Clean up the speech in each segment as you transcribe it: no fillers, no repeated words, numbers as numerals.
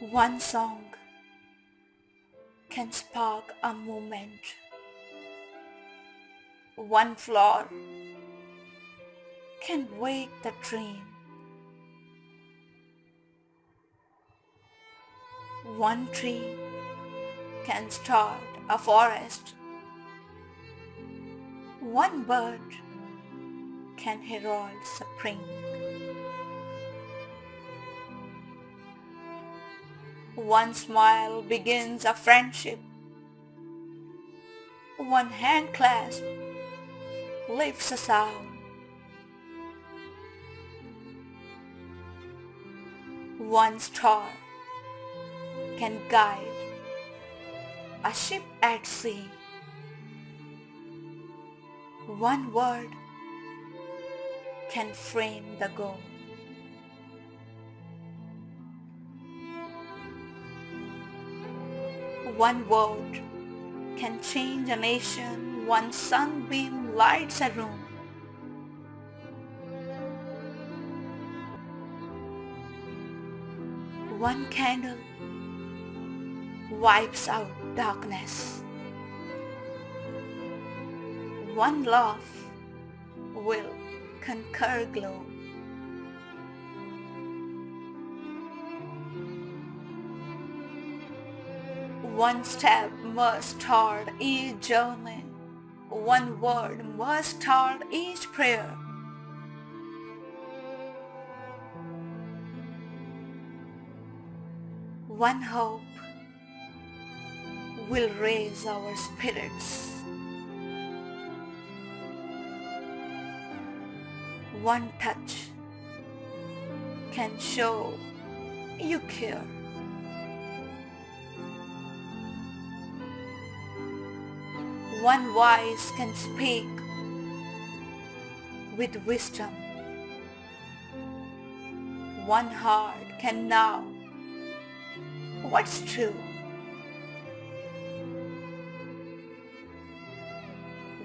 One song can spark a moment. One flower can wake the dream. One tree can start a forest. One bird can herald spring. One smile begins a friendship. One hand clasp lifts a sound. One star can guide a ship at sea. One word can frame the goal. One word can change a nation. One sunbeam lights a room. One candle wipes out darkness. One laugh will conquer gloom. One step must start each journey. One word must start each prayer. One hope will raise our spirits. One touch can show you care. One voice can speak with wisdom. One heart can know what's true.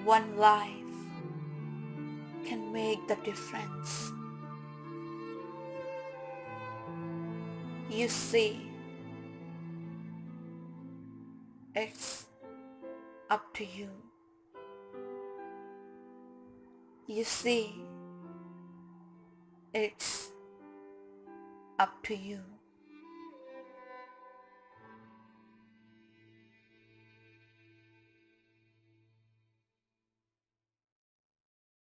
One life can make the difference. You see, it's up to you. You see, it's up to you.